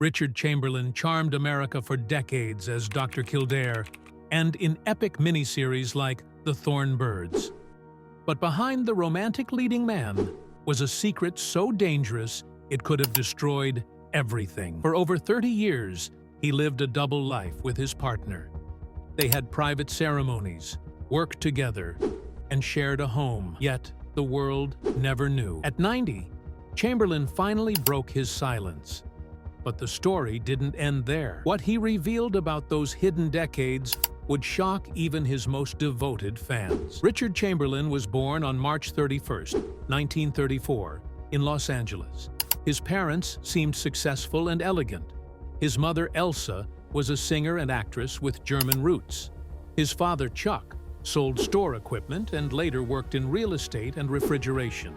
Richard Chamberlain charmed America for decades as Dr. Kildare and in epic miniseries like The Thorn Birds. But behind the romantic leading man was a secret so dangerous it could have destroyed everything. For over 30 years, he lived a double life with his partner. They had private ceremonies, worked together, and shared a home, yet the world never knew. At 90, Chamberlain finally broke his silence. But the story didn't end there. What he revealed about those hidden decades would shock even his most devoted fans. Richard Chamberlain was born on March 31, 1934, in Los Angeles. His parents seemed successful and elegant. His mother, Elsa, was a singer and actress with German roots. His father, Chuck, sold store equipment and later worked in real estate and refrigeration.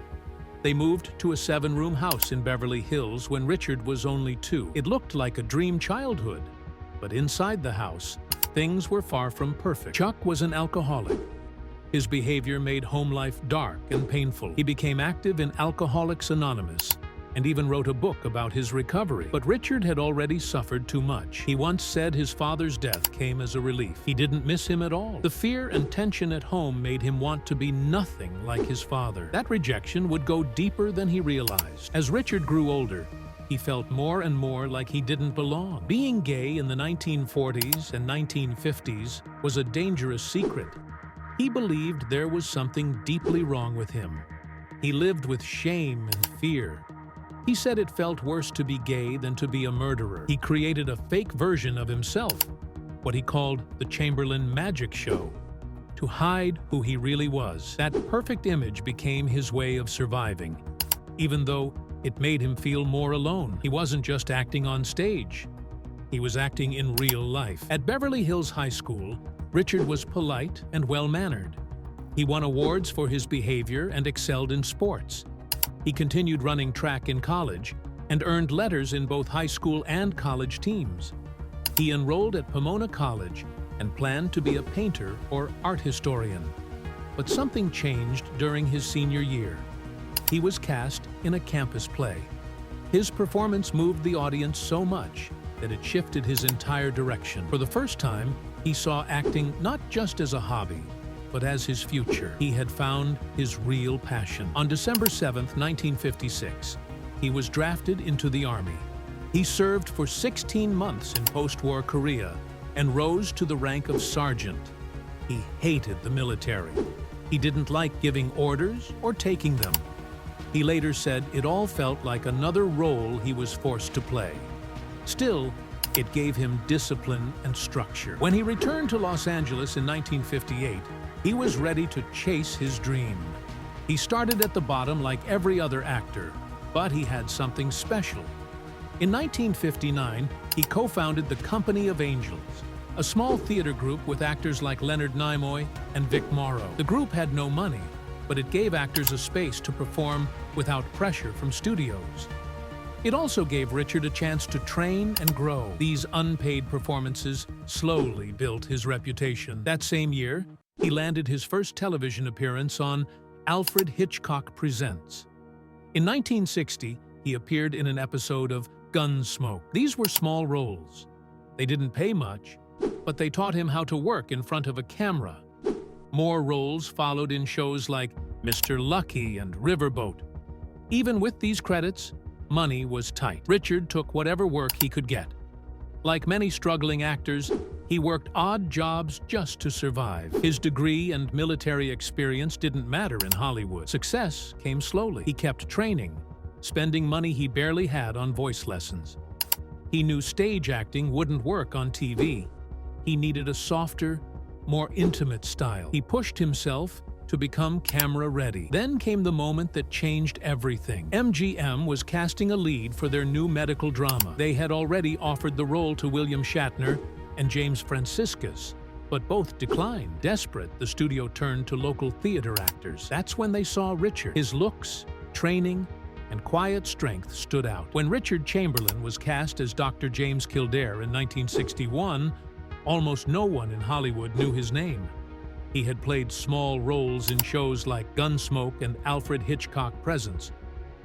They moved to a 7-room house in Beverly Hills when Richard was only 2. It looked like a dream childhood, but inside the house, things were far from perfect. Chuck was an alcoholic. His behavior made home life dark and painful. He became active in Alcoholics Anonymous and even wrote a book about his recovery. But Richard had already suffered too much. He once said his father's death came as a relief. He didn't miss him at all. The fear and tension at home made him want to be nothing like his father. That rejection would go deeper than he realized. As Richard grew older, he felt more and more like he didn't belong. Being gay in the 1940s and 1950s was a dangerous secret. He believed there was something deeply wrong with him. He lived with shame and fear. He said it felt worse to be gay than to be a murderer. He created a fake version of himself, what he called the Chamberlain Magic Show, to hide who he really was. That perfect image became his way of surviving, even though it made him feel more alone. He wasn't just acting on stage. He was acting in real life. At Beverly Hills High School, Richard was polite and well-mannered. He won awards for his behavior and excelled in sports. He continued running track in college and earned letters in both high school and college teams. He enrolled at Pomona College and planned to be a painter or art historian. But something changed during his senior year. He was cast in a campus play. His performance moved the audience so much that it shifted his entire direction. For the first time, he saw acting not just as a hobby, but as his future. He had found his real passion. On December 7, 1956, he was drafted into the Army. He served for 16 months in post-war Korea and rose to the rank of sergeant. He hated the military. He didn't like giving orders or taking them. He later said it all felt like another role he was forced to play. Still, it gave him discipline and structure. When he returned to Los Angeles in 1958, he was ready to chase his dream. He started at the bottom like every other actor, but he had something special. In 1959, he co-founded the Company of Angels, a small theater group with actors like Leonard Nimoy and Vic Morrow. The group had no money, but it gave actors a space to perform without pressure from studios. It also gave Richard a chance to train and grow. These unpaid performances slowly built his reputation. That same year, he landed his first television appearance on Alfred Hitchcock Presents. In 1960, he appeared in an episode of Gunsmoke. These were small roles. They didn't pay much, but they taught him how to work in front of a camera. More roles followed in shows like Mr. Lucky and Riverboat. Even with these credits, money was tight. Richard took whatever work he could get. Like many struggling actors, he worked odd jobs just to survive. His degree and military experience didn't matter in Hollywood. Success came slowly. He kept training, spending money he barely had on voice lessons. He knew stage acting wouldn't work on TV. He needed a softer, more intimate style. He pushed himself to become camera-ready. Then came the moment that changed everything. MGM was casting a lead for their new medical drama. They had already offered the role to William Shatner and James Franciscus, but both declined. Desperate, the studio turned to local theater actors. That's when they saw Richard. His looks, training, and quiet strength stood out. When Richard Chamberlain was cast as Dr. James Kildare in 1961, almost no one in Hollywood knew his name. He had played small roles in shows like Gunsmoke and Alfred Hitchcock Presents,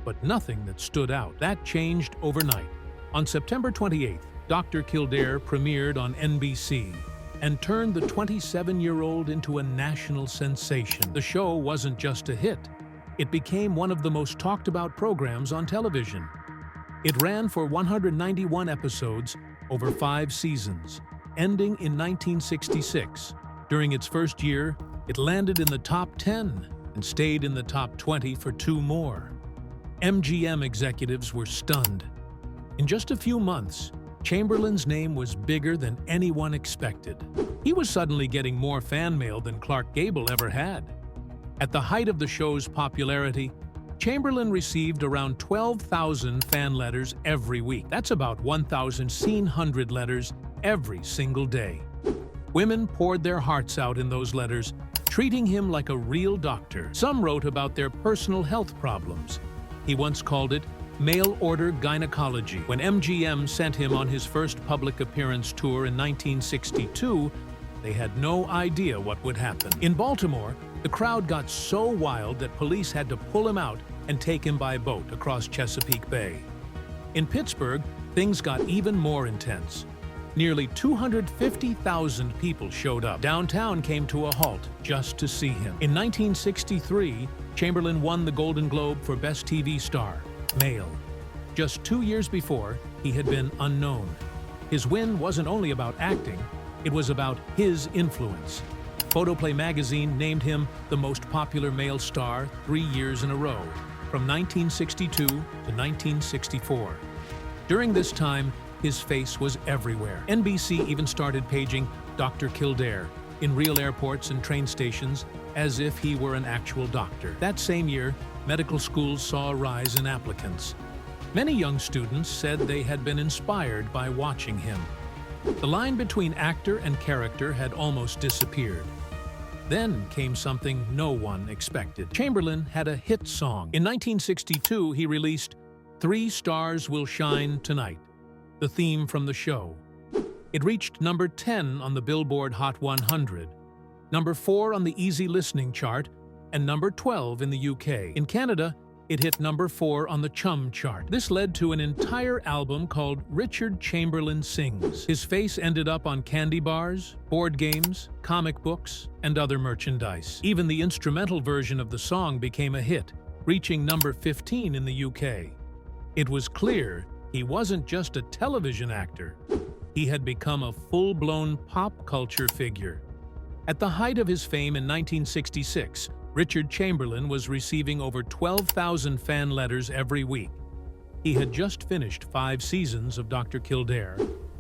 but nothing that stood out. That changed overnight. On September 28th, Dr. Kildare premiered on NBC and turned the 27-year-old into a national sensation. The show wasn't just a hit. It became one of the most talked-about programs on television. It ran for 191 episodes over 5 seasons, ending in 1966. During its first year, it landed in the top 10 and stayed in the top 20 for 2 more. MGM executives were stunned. In just a few months, Chamberlain's name was bigger than anyone expected. He was suddenly getting more fan mail than Clark Gable ever had. At the height of the show's popularity, Chamberlain received around 12,000 fan letters every week. That's about 1,100 letters every single day. Women poured their hearts out in those letters, treating him like a real doctor. Some wrote about their personal health problems. He once called it mail-order gynecology. When MGM sent him on his first public appearance tour in 1962, they had no idea what would happen. In Baltimore, the crowd got so wild that police had to pull him out and take him by boat across Chesapeake Bay. In Pittsburgh, things got even more intense. Nearly 250,000 people showed up. Downtown came to a halt just to see him. In 1963, Chamberlain won the Golden Globe for Best TV Star, Male. Just 2 years before, he had been unknown. His win wasn't only about acting, it was about his influence. Photoplay magazine named him the most popular male star 3 years in a row, from 1962 to 1964. During this time, his face was everywhere. NBC even started paging Dr. Kildare in real airports and train stations as if he were an actual doctor. That same year, medical schools saw a rise in applicants. Many young students said they had been inspired by watching him. The line between actor and character had almost disappeared. Then came something no one expected. Chamberlain had a hit song. In 1962, he released "Three Stars Will Shine Tonight," the theme from the show. It reached number 10 on the Billboard Hot 100, number 4 on the Easy Listening chart, and number 12 in the UK. In Canada, it hit number 4 on the Chum chart. This led to an entire album called Richard Chamberlain Sings. His face ended up on candy bars, board games, comic books, and other merchandise. Even the instrumental version of the song became a hit, reaching number 15 in the UK. It was clear he wasn't just a television actor. He had become a full-blown pop culture figure. At the height of his fame in 1966, Richard Chamberlain was receiving over 12,000 fan letters every week. He had just finished 5 seasons of Dr. Kildare,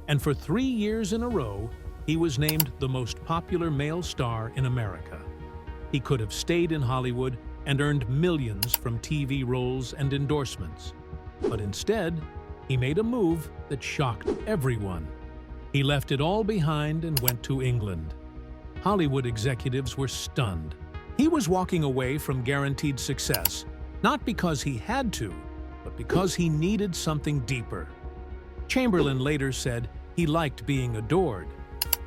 and for 3 years in a row, he was named the most popular male star in America. He could have stayed in Hollywood and earned millions from TV roles and endorsements. But instead, he made a move that shocked everyone. He left it all behind and went to England. Hollywood executives were stunned. He was walking away from guaranteed success, not because he had to, but because he needed something deeper. Chamberlain later said he liked being adored,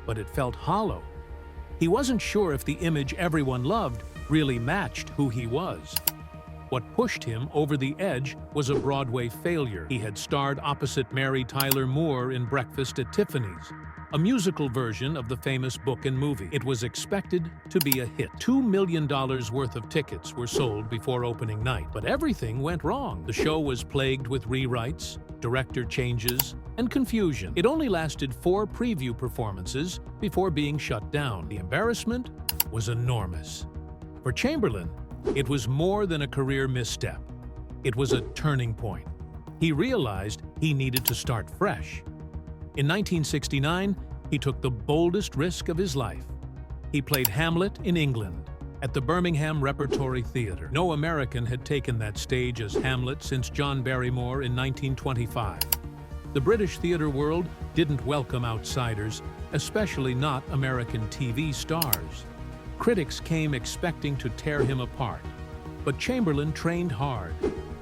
but it felt hollow. He wasn't sure if the image everyone loved really matched who he was. What pushed him over the edge was a Broadway failure. He had starred opposite Mary Tyler Moore in Breakfast at Tiffany's, a musical version of the famous book and movie. It was expected to be a hit. $2 million worth of tickets were sold before opening night, but everything went wrong. The show was plagued with rewrites, director changes, and confusion. It only lasted 4 preview performances before being shut down. The embarrassment was enormous. For Chamberlain, it was more than a career misstep. It was a turning point. He realized he needed to start fresh. In 1969, he took the boldest risk of his life. He played Hamlet in England at the Birmingham Repertory Theatre. No American had taken that stage as Hamlet since John Barrymore in 1925. The British theatre world didn't welcome outsiders, especially not American TV stars. Critics came expecting to tear him apart, but Chamberlain trained hard.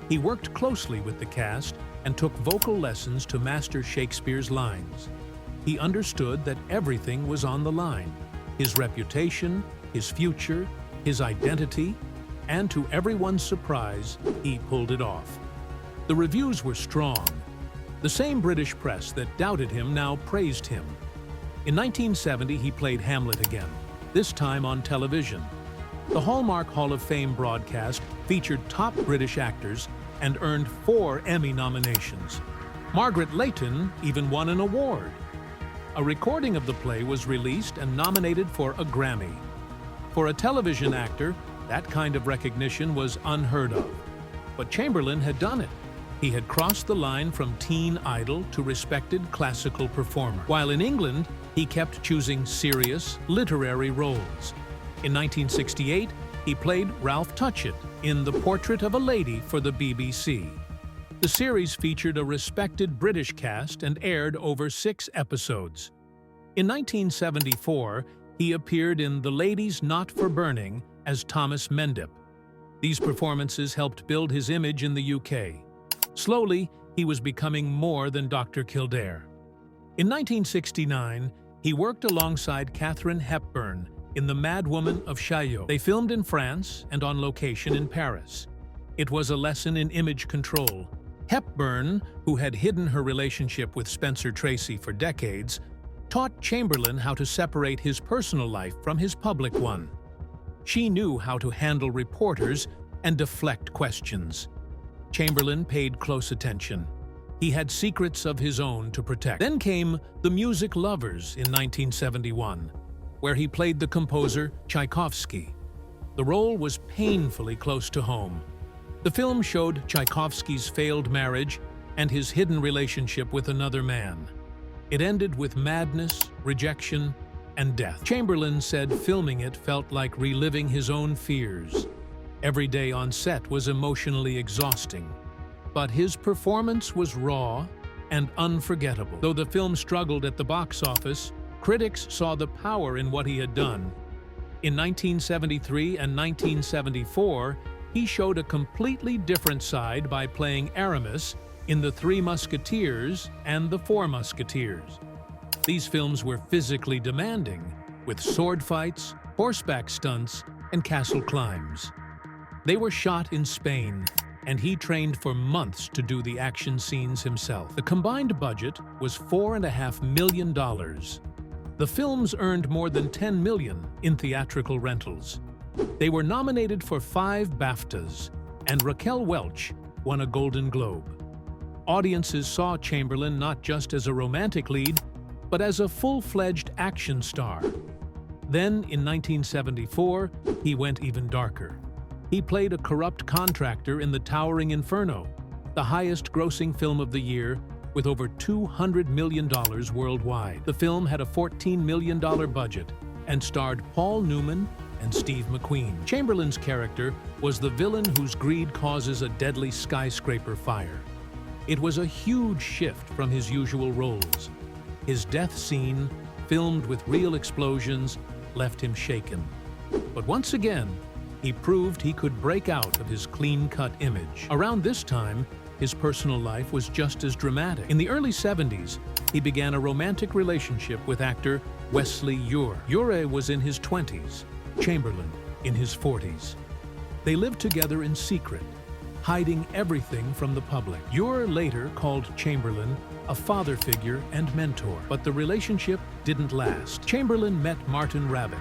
He worked closely with the cast and took vocal lessons to master Shakespeare's lines. He understood that everything was on the line: his reputation, his future, his identity, and to everyone's surprise, he pulled it off. The reviews were strong. The same British press that doubted him now praised him. In 1970, he played Hamlet again, this time on television. The Hallmark Hall of Fame broadcast featured top British actors and earned 4 Emmy nominations. Margaret Leighton even won an award. A recording of the play was released and nominated for a Grammy. For a television actor, that kind of recognition was unheard of. But Chamberlain had done it. He had crossed the line from teen idol to respected classical performer. While in England, he kept choosing serious, literary roles. In 1968, he played Ralph Touchett in The Portrait of a Lady for the BBC. The series featured a respected British cast and aired over 6 episodes. In 1974, he appeared in The Ladies Not for Burning as Thomas Mendip. These performances helped build his image in the UK. Slowly, he was becoming more than Dr. Kildare. In 1969, he worked alongside Katharine Hepburn in The Mad Woman of Chaillot. They filmed in France and on location in Paris. It was a lesson in image control. Hepburn, who had hidden her relationship with Spencer Tracy for decades, taught Chamberlain how to separate his personal life from his public one. She knew how to handle reporters and deflect questions. Chamberlain paid close attention. He had secrets of his own to protect. Then came The Music Lovers in 1971, where he played the composer Tchaikovsky. The role was painfully close to home. The film showed Tchaikovsky's failed marriage and his hidden relationship with another man. It ended with madness, rejection, and death. Chamberlain said filming it felt like reliving his own fears. Every day on set was emotionally exhausting, but his performance was raw and unforgettable. Though the film struggled at the box office, critics saw the power in what he had done. In 1973 and 1974, he showed a completely different side by playing Aramis in The Three Musketeers and The Four Musketeers. These films were physically demanding, with sword fights, horseback stunts, and castle climbs. They were shot in Spain, and he trained for months to do the action scenes himself. The combined budget was $4.5 million. The films earned more than $10 million in theatrical rentals. They were nominated for 5 BAFTAs, and Raquel Welch won a Golden Globe. Audiences saw Chamberlain not just as a romantic lead, but as a full-fledged action star. Then, in 1974, he went even darker. He played a corrupt contractor in The Towering Inferno, the highest-grossing film of the year, with over $200 million worldwide. The film had a $14 million budget and starred Paul Newman and Steve McQueen. Chamberlain's character was the villain whose greed causes a deadly skyscraper fire. It was a huge shift from his usual roles. His death scene, filmed with real explosions, left him shaken. But once again, he proved he could break out of his clean-cut image. Around this time, his personal life was just as dramatic. In the early 70s, he began a romantic relationship with actor Wesley Ure. Ure was in his 20s, Chamberlain in his 40s. They lived together in secret, hiding everything from the public. Ure later called Chamberlain a father figure and mentor, but the relationship didn't last. Chamberlain met Martin Rabbit,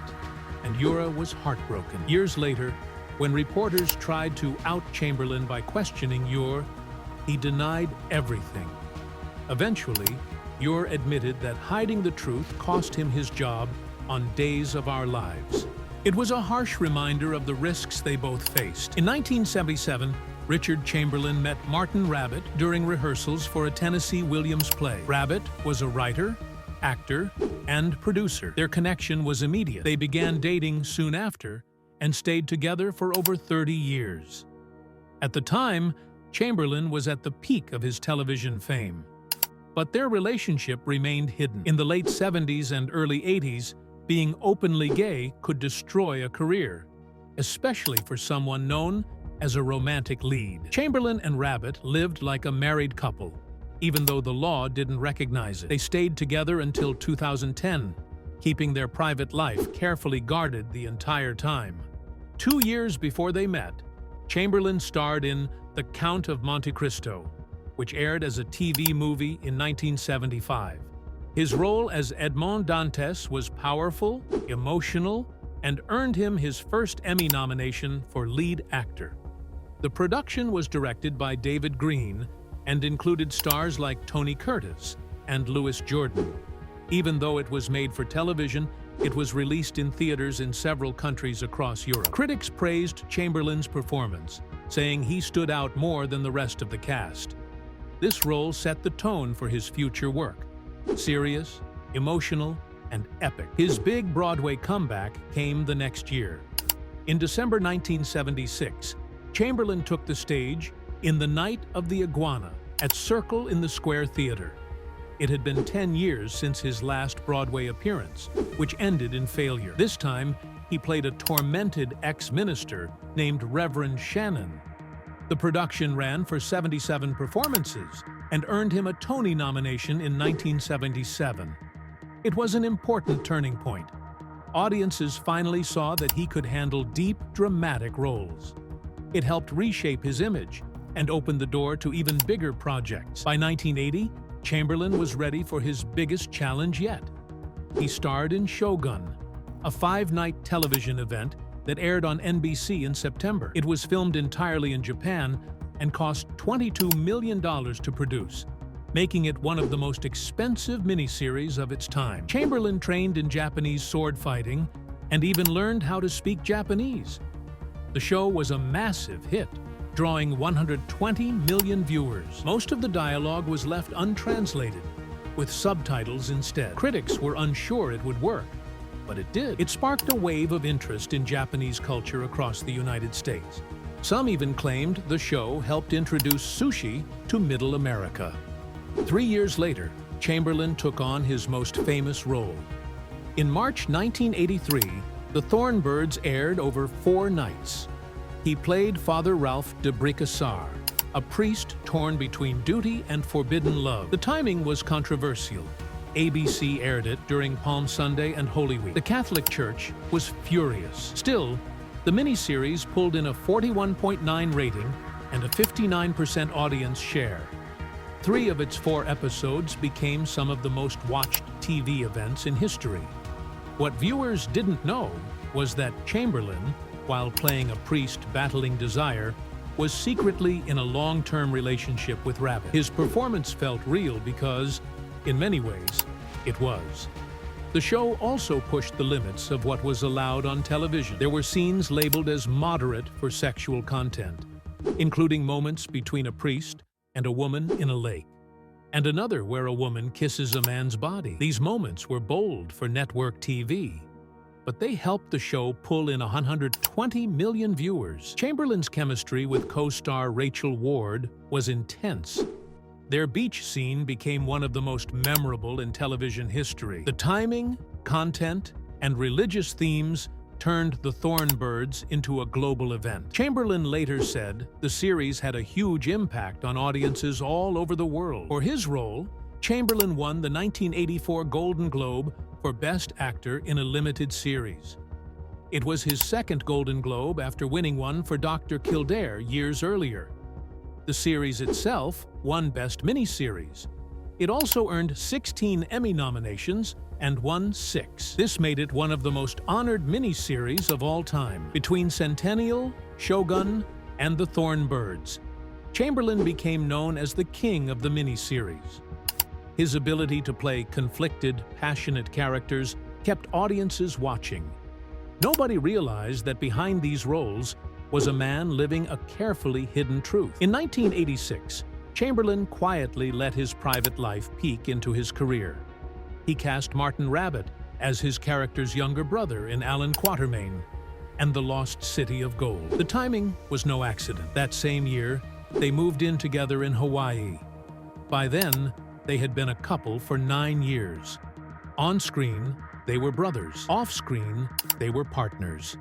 and Ure was heartbroken. Years later, when reporters tried to out Chamberlain by questioning Ure, he denied everything. Eventually, Ure admitted that hiding the truth cost him his job on Days of Our Lives. It was a harsh reminder of the risks they both faced. In 1977, Richard Chamberlain met Martin Rabbit during rehearsals for a Tennessee Williams play. Rabbit was a writer, actor, and producer. Their connection was immediate. They began dating soon after and stayed together for over 30 years. At the time, Chamberlain was at the peak of his television fame. But their relationship remained hidden. In the late 70s and early 80s, being openly gay could destroy a career, especially for someone known as a romantic lead. Chamberlain and Rabbit lived like a married couple, even though the law didn't recognize it. They stayed together until 2010, keeping their private life carefully guarded the entire time. 2 years before they met, Chamberlain starred in The Count of Monte Cristo, which aired as a TV movie in 1975. His role as Edmond Dantes was powerful, emotional, and earned him his first Emmy nomination for lead actor. The production was directed by David Green and included stars like Tony Curtis and Louis Jordan. Even though it was made for television, it was released in theaters in several countries across Europe. Critics praised Chamberlain's performance, saying he stood out more than the rest of the cast. This role set the tone for his future work: serious, emotional, and epic. His big Broadway comeback came the next year. In December 1976, Chamberlain took the stage in The Night of the Iguana at Circle in the Square Theater. It had been 10 years since his last Broadway appearance, which ended in failure. This time, he played a tormented ex-minister named Reverend Shannon. The production ran for 77 performances and earned him a Tony nomination in 1977. It was an important turning point. Audiences finally saw that he could handle deep, dramatic roles. It helped reshape his image and opened the door to even bigger projects. By 1980, Chamberlain was ready for his biggest challenge yet. He starred in Shogun, a 5-night television event that aired on NBC in September. It was filmed entirely in Japan and cost $22 million to produce, making it one of the most expensive miniseries of its time. Chamberlain trained in Japanese sword fighting and even learned how to speak Japanese. The show was a massive hit, drawing 120 million viewers. Most of the dialogue was left untranslated, with subtitles instead. Critics were unsure it would work, but it did. It sparked a wave of interest in Japanese culture across the United States. Some even claimed the show helped introduce sushi to Middle America. 3 years later, Chamberlain took on his most famous role. In March 1983, the Thorn Birds aired over 4 nights. He played Father Ralph de Bricassar, a priest torn between duty and forbidden love. The timing was controversial. ABC aired it during Palm Sunday and Holy Week. The Catholic Church was furious. Still, the miniseries pulled in a 41.9 rating and a 59% audience share. 3 of its 4 episodes became some of the most watched TV events in history. What viewers didn't know was that Chamberlain, while playing a priest battling desire, was secretly in a long-term relationship with Rabbit. His performance felt real because, in many ways, it was. The show also pushed the limits of what was allowed on television. There were scenes labeled as moderate for sexual content, including moments between a priest and a woman in a lake, and another where a woman kisses a man's body. These moments were bold for network TV, but they helped the show pull in 120 million viewers. Chamberlain's chemistry with co-star Rachel Ward was intense. Their beach scene became one of the most memorable in television history. The timing, content, and religious themes turned the Thorn Birds into a global event. Chamberlain later said the series had a huge impact on audiences all over the world. For his role, Chamberlain won the 1984 Golden Globe for Best Actor in a Limited Series. It was his second Golden Globe after winning one for Dr. Kildare years earlier. The series itself won Best Miniseries. It also earned 16 Emmy nominations and won 6. This made it one of the most honored miniseries of all time. Between Centennial, Shogun, and the Thorn Birds, Chamberlain became known as the king of the miniseries. His ability to play conflicted, passionate characters kept audiences watching. Nobody realized that behind these roles was a man living a carefully hidden truth. In 1986, Chamberlain quietly let his private life peek into his career. He cast Martin Rabbit as his character's younger brother in Alan Quatermain and The Lost City of Gold. The timing was no accident. That same year, they moved in together in Hawaii. By then, they had been a couple for 9 years. On screen, they were brothers. Off screen, they were partners.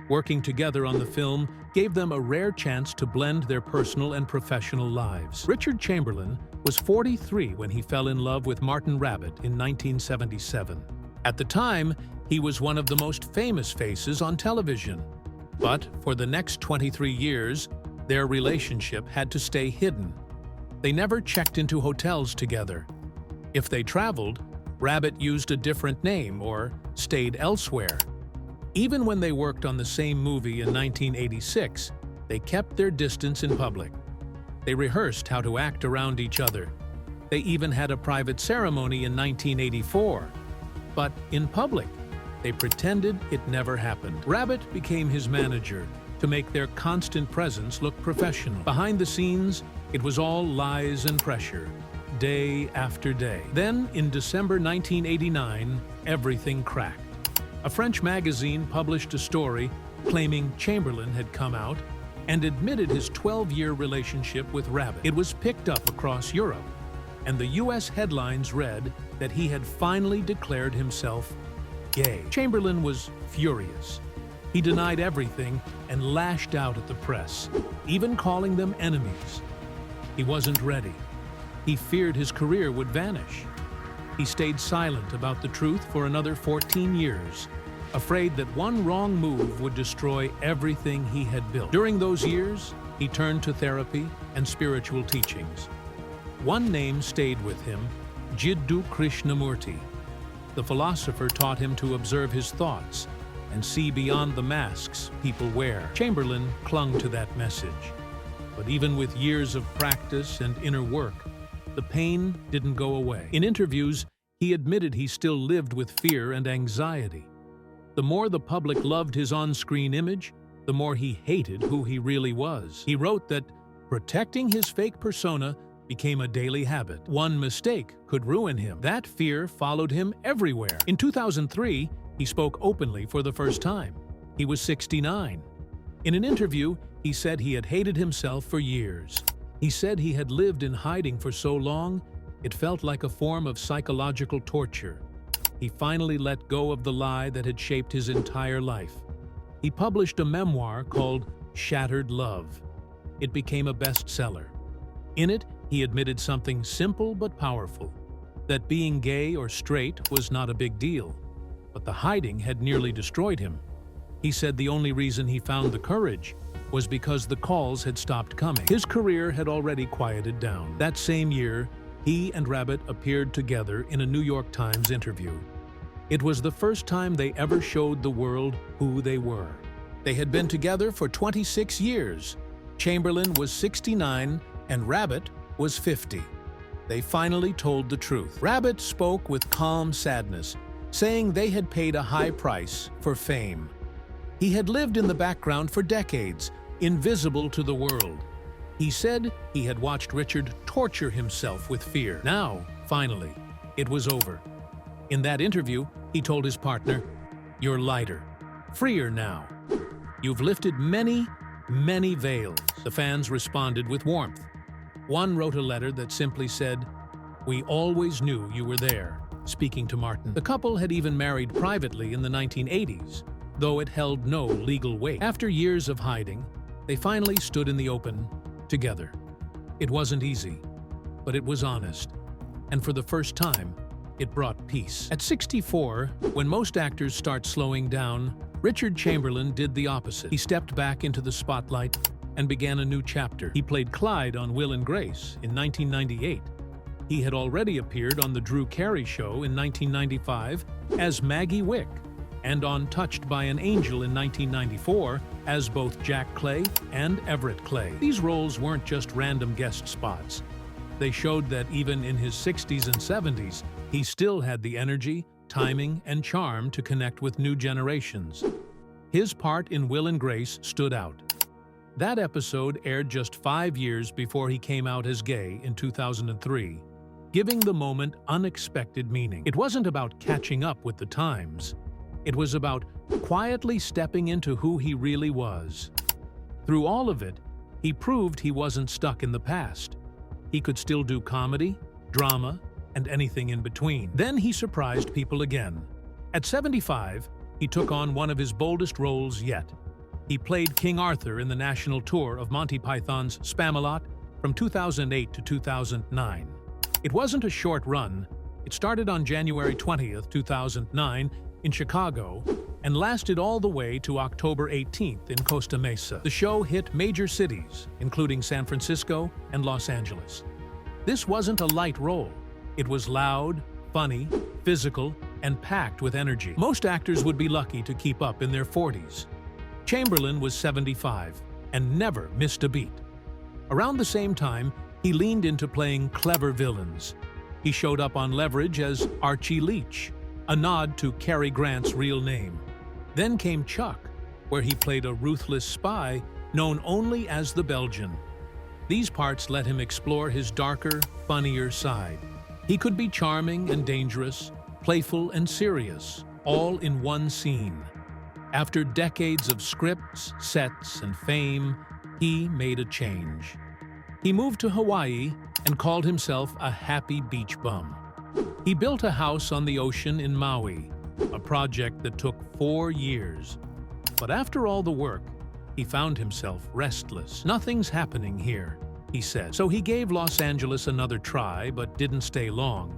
Working together on the film gave them a rare chance to blend their personal and professional lives. Richard Chamberlain was 43 when he fell in love with Martin Rabbit in 1977. At the time, he was one of the most famous faces on television. But for the next 23 years, their relationship had to stay hidden. They never checked into hotels together. If they traveled, Rabbit used a different name or stayed elsewhere. Even when they worked on the same movie in 1986, they kept their distance in public. They rehearsed how to act around each other. They even had a private ceremony in 1984. But in public, they pretended it never happened. Rabbit became his manager to make their constant presence look professional. Behind the scenes, it was all lies and pressure, day after day. Then, in December 1989, everything cracked. A French magazine published a story claiming Chamberlain had come out and admitted his 12-year relationship with Rabbit. It was picked up across Europe, and the U.S. headlines read that he had finally declared himself gay. Chamberlain was furious. He denied everything and lashed out at the press, even calling them enemies. He wasn't ready. He feared his career would vanish. He stayed silent about the truth for another 14 years, afraid that one wrong move would destroy everything he had built. During those years, he turned to therapy and spiritual teachings. One name stayed with him, Jiddu Krishnamurti. The philosopher taught him to observe his thoughts and see beyond the masks people wear. Chamberlain clung to that message. But even with years of practice and inner work, the pain didn't go away. In interviews, he admitted he still lived with fear and anxiety. The more the public loved his on-screen image, the more he hated who he really was. He wrote that protecting his fake persona became a daily habit. One mistake could ruin him. That fear followed him everywhere. In 2003, he spoke openly for the first time. He was 69. In an interview, he said he had hated himself for years. He said he had lived in hiding for so long, it felt like a form of psychological torture. He finally let go of the lie that had shaped his entire life. He published a memoir called Shattered Love. It became a bestseller. In it, he admitted something simple but powerful, that being gay or straight was not a big deal, but the hiding had nearly destroyed him. He said the only reason he found the courage was because the calls had stopped coming. His career had already quieted down. That same year, he and Rabbit appeared together in a New York Times interview. It was the first time they ever showed the world who they were. They had been together for 26 years. Chamberlain was 69 and Rabbit was 50. They finally told the truth. Rabbit spoke with calm sadness, saying they had paid a high price for fame. He had lived in the background for decades, invisible to the world. He said he had watched Richard torture himself with fear. Now, finally, it was over. In that interview, he told his partner, "You're lighter, freer now. You've lifted many, many veils." The fans responded with warmth. One wrote a letter that simply said, "We always knew you were there," speaking to Martin. The couple had even married privately in the 1980s, though it held no legal weight. After years of hiding, they finally stood in the open, together. It wasn't easy, but it was honest, and for the first time, it brought peace. At 64, when most actors start slowing down, Richard Chamberlain did the opposite. He stepped back into the spotlight and began a new chapter. He played Clyde on Will and Grace in 1998. He had already appeared on The Drew Carey Show in 1995 as Maggie Wick, and on Touched by an Angel in 1994 as both Jack Clay and Everett Clay. These roles weren't just random guest spots. They showed that even in his 60s and 70s, he still had the energy, timing, and charm to connect with new generations. His part in Will and Grace stood out. That episode aired just 5 years before he came out as gay in 2003, giving the moment unexpected meaning. It wasn't about catching up with the times. It was about quietly stepping into who he really was. Through all of it, he proved he wasn't stuck in the past. He could still do comedy, drama, and anything in between. Then he surprised people again. At 75, he took on one of his boldest roles yet. He played King Arthur in the national tour of Monty Python's Spamalot from 2008 to 2009. It wasn't a short run. It started on January 20th, 2009, in Chicago, and lasted all the way to October 18th in Costa Mesa. The show hit major cities, including San Francisco and Los Angeles. This wasn't a light role. It was loud, funny, physical, and packed with energy. Most actors would be lucky to keep up in their 40s. Chamberlain was 75 and never missed a beat. Around the same time, he leaned into playing clever villains. He showed up on Leverage as Archie Leach, a nod to Cary Grant's real name. Then came Chuck, where he played a ruthless spy known only as the Belgian. These parts let him explore his darker, funnier side. He could be charming and dangerous, playful and serious, all in one scene. After decades of scripts, sets, and fame, he made a change. He moved to Hawaii and called himself a happy beach bum. He built a house on the ocean in Maui, a project that took 4 years. But after all the work, he found himself restless. "Nothing's happening here," he said. So he gave Los Angeles another try, but didn't stay long.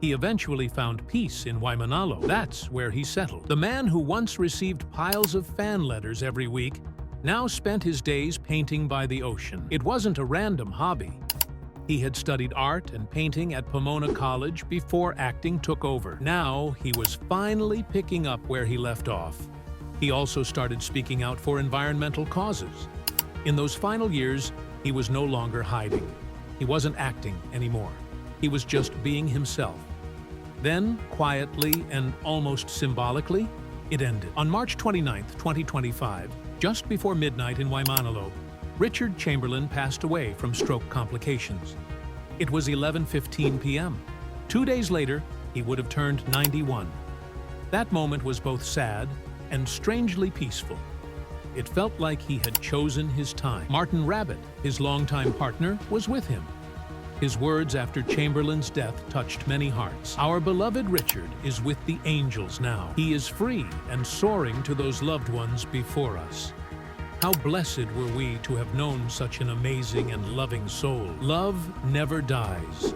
He eventually found peace in Waimanalo. That's where he settled. The man who once received piles of fan letters every week now spent his days painting by the ocean. It wasn't a random hobby. He had studied art and painting at Pomona College before acting took over. Now he was finally picking up where he left off. He also started speaking out for environmental causes. In those final years, he was no longer hiding. He wasn't acting anymore. He was just being himself. Then, quietly and almost symbolically, it ended. On March 29, 2025, just before midnight in Waimanalo, Richard Chamberlain passed away from stroke complications. It was 11:15 p.m. 2 days later, he would have turned 91. That moment was both sad and strangely peaceful. It felt like he had chosen his time. Martin Rabbit, his longtime partner, was with him. His words after Chamberlain's death touched many hearts. "Our beloved Richard is with the angels now. He is free and soaring to those loved ones before us. How blessed were we to have known such an amazing and loving soul. Love never dies,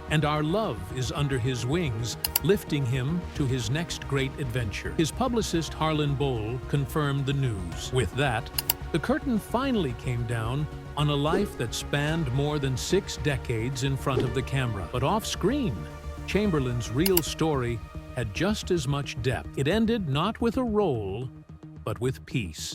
and our love is under his wings, lifting him to his next great adventure." His publicist Harlan Bowl confirmed the news. With that, the curtain finally came down on a life that spanned more than 6 decades in front of the camera. But off-screen, Chamberlain's real story had just as much depth. It ended not with a role, but with peace.